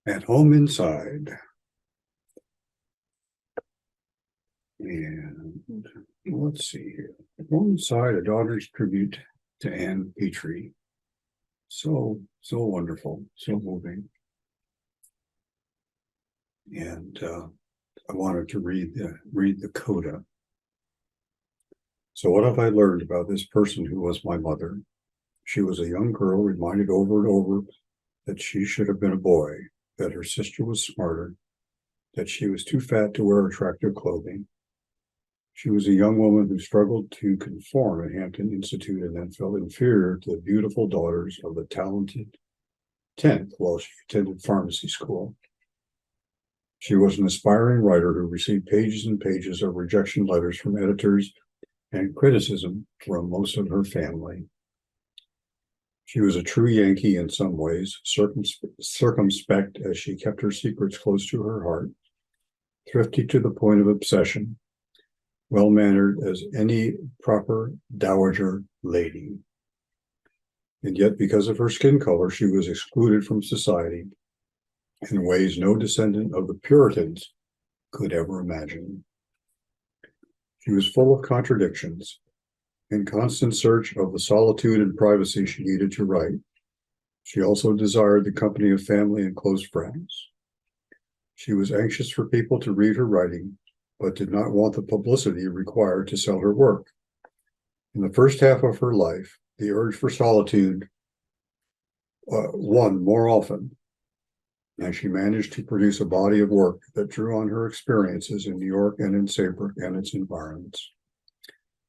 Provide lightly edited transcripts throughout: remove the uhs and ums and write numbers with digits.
At home inside. And let's see here. At home inside, a daughter's tribute to Anne Petry. So wonderful, so moving. And I wanted to read the coda. So what have I learned about this person who was my mother? She was a young girl reminded over and over that she should have been a boy, that her sister was smarter, that she was too fat to wear attractive clothing. She was a young woman who struggled to conform at Hampton Institute and then felt inferior to the beautiful daughters of the talented 10th while she attended pharmacy school. She was an aspiring writer who received pages and pages of rejection letters from editors and criticism from most of her family. She was a true Yankee in some ways, circumspect as she kept her secrets close to her heart, thrifty to the point of obsession, well-mannered as any proper dowager lady. And yet, because of her skin color, she was excluded from society in ways no descendant of the Puritans could ever imagine. She was full of contradictions, in constant search of the solitude and privacy she needed to write. She also desired the company of family and close friends. She was anxious for people to read her writing, but did not want the publicity required to sell her work. In the first half of her life, the urge for solitude won more often, and she managed to produce a body of work that drew on her experiences in New York and in Saybrook and its environs.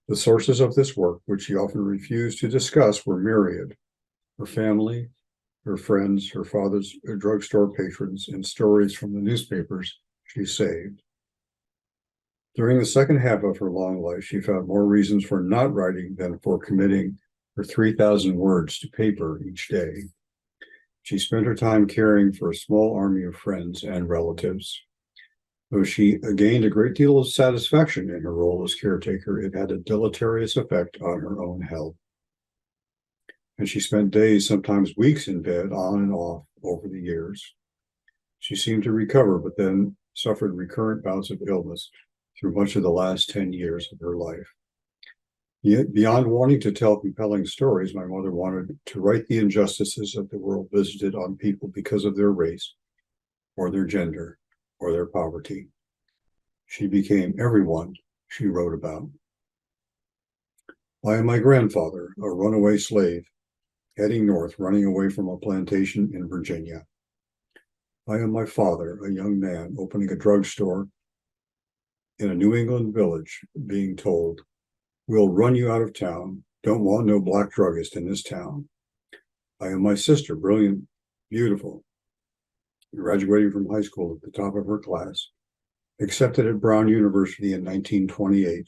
The sources of this work, which she often refused to discuss, were myriad: her family, her friends, her father's drugstore patrons, and stories from the newspapers she saved. During the second half of her long life, she found more reasons for not writing than for committing her 3,000 words to paper each day. She spent her time caring for a small army of friends and relatives. Though she gained a great deal of satisfaction in her role as caretaker, it had a deleterious effect on her own health. And she spent days, sometimes weeks in bed, on and off over the years. She seemed to recover, but then suffered recurrent bouts of illness through much of the last 10 years of her life. Yet, beyond wanting to tell compelling stories, my mother wanted to right the injustices that the world visited on people because of their race, or their gender, or their poverty. She became everyone she wrote about. I am my grandfather, a runaway slave, heading north, running away from a plantation in Virginia. I am my father, a young man opening a drugstore in a New England village, being told, "We'll run you out of town. Don't want no black druggist in this town." I am my sister, brilliant, beautiful, graduating from high school at the top of her class, accepted at Brown University in 1928,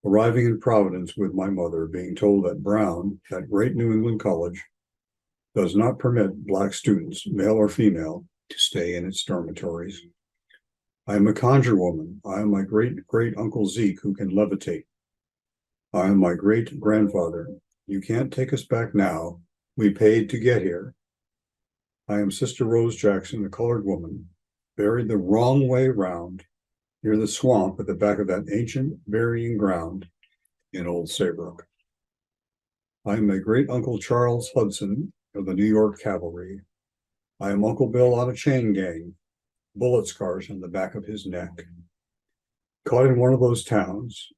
arriving in Providence with my mother, being told that Brown, that great New England college, does not permit black students, male or female, to stay in its dormitories. I am a conjure woman. I am my great Uncle Zeke who can levitate. I am my great grandfather. You can't take us back now. We paid to get here. I am Sister Rose Jackson, a colored woman, buried the wrong way round near the swamp at the back of that ancient burying ground in Old Saybrook. I am my great Uncle Charles Hudson of the New York Cavalry. I am Uncle Bill on a chain gang, bullet scars on the back of his neck. Caught in one of those towns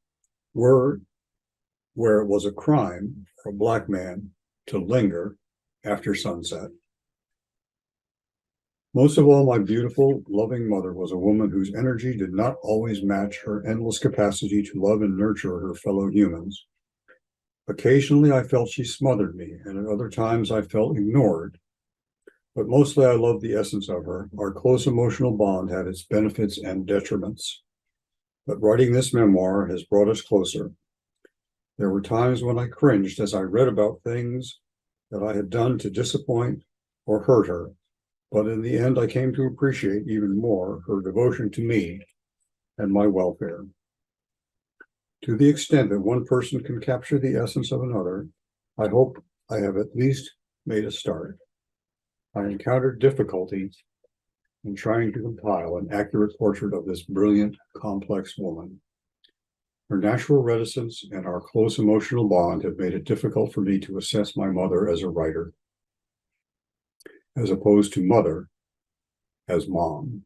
where it was a crime for a black man to linger after sunset. Most of all, my beautiful, loving mother was a woman whose energy did not always match her endless capacity to love and nurture her fellow humans. Occasionally, I felt she smothered me, and at other times I felt ignored. But mostly I loved the essence of her. Our close emotional bond had its benefits and detriments. But writing this memoir has brought us closer. There were times when I cringed as I read about things that I had done to disappoint or hurt her. But in the end, I came to appreciate even more her devotion to me and my welfare. To the extent that one person can capture the essence of another, I hope I have at least made a start. I encountered difficulties in trying to compile an accurate portrait of this brilliant, complex woman. Her natural reticence and our close emotional bond have made it difficult for me to assess my mother as a writer, as opposed to mother as mom.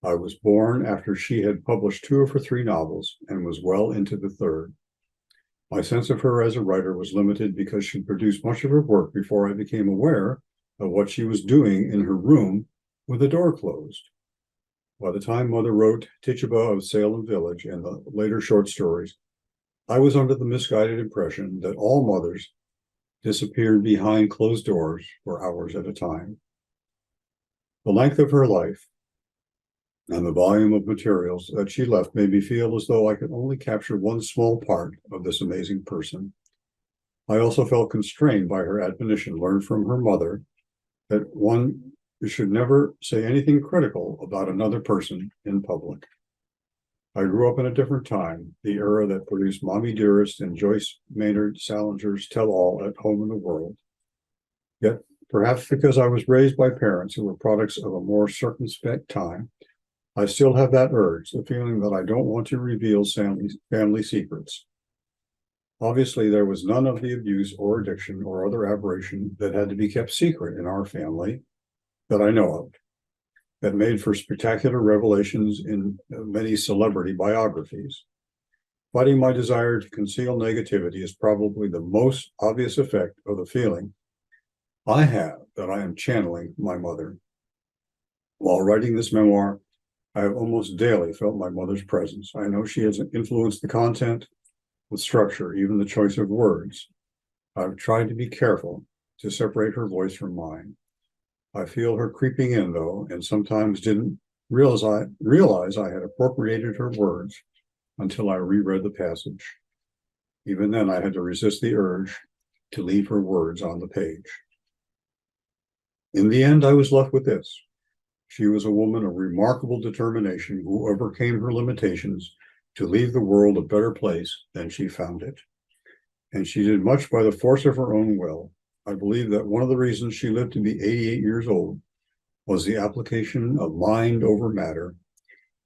I was born after she had published 2 of her 3 novels and was well into the 3rd. My sense of her as a writer was limited because she produced much of her work before I became aware of what she was doing in her room with the door closed. By the time Mother wrote Tituba of Salem Village and the later short stories, I was under the misguided impression that all mothers disappeared behind closed doors for hours at a time. The length of her life and the volume of materials that she left made me feel as though I could only capture one small part of this amazing person. I also felt constrained by her admonition learned from her mother that one should never say anything critical about another person in public. I grew up in a different time, the era that produced Mommy Dearest and Joyce Maynard Salinger's Tell All at Home in the World. Yet, perhaps because I was raised by parents who were products of a more circumspect time, I still have that urge, the feeling that I don't want to reveal family secrets. Obviously, there was none of the abuse or addiction or other aberration that had to be kept secret in our family that I know of, that made for spectacular revelations in many celebrity biographies. Fighting my desire to conceal negativity is probably the most obvious effect of the feeling I have that I am channeling my mother. While writing this memoir, I have almost daily felt my mother's presence. I know she has influenced the content, the structure, even the choice of words. I've tried to be careful to separate her voice from mine. I feel her creeping in, though, and sometimes didn't realize I had appropriated her words until I reread the passage. Even then, I had to resist the urge to leave her words on the page. In the end, I was left with this. She was a woman of remarkable determination who overcame her limitations to leave the world a better place than she found it. And she did much by the force of her own will. I believe that one of the reasons she lived to be 88 years old was the application of mind over matter.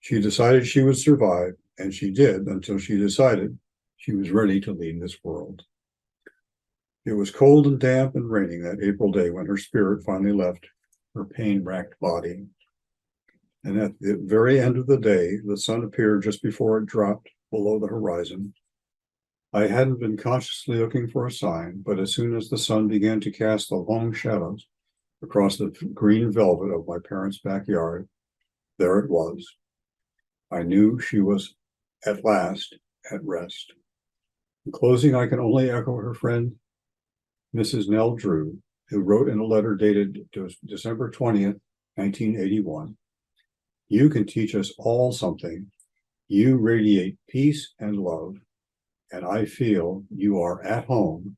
She decided she would survive, and she did until she decided she was ready to leave this world. It was cold and damp and raining that April day when her spirit finally left her pain-racked body. And at the very end of the day, the sun appeared just before it dropped below the horizon. I hadn't been consciously looking for a sign, but as soon as the sun began to cast the long shadows across the green velvet of my parents' backyard, there it was. I knew she was at last at rest. In closing, I can only echo her friend, Mrs. Nell Drew, who wrote in a letter dated December 20th, 1981, "You can teach us all something. You radiate peace and love, and I feel you are at home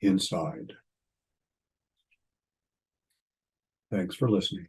inside." Thanks for listening.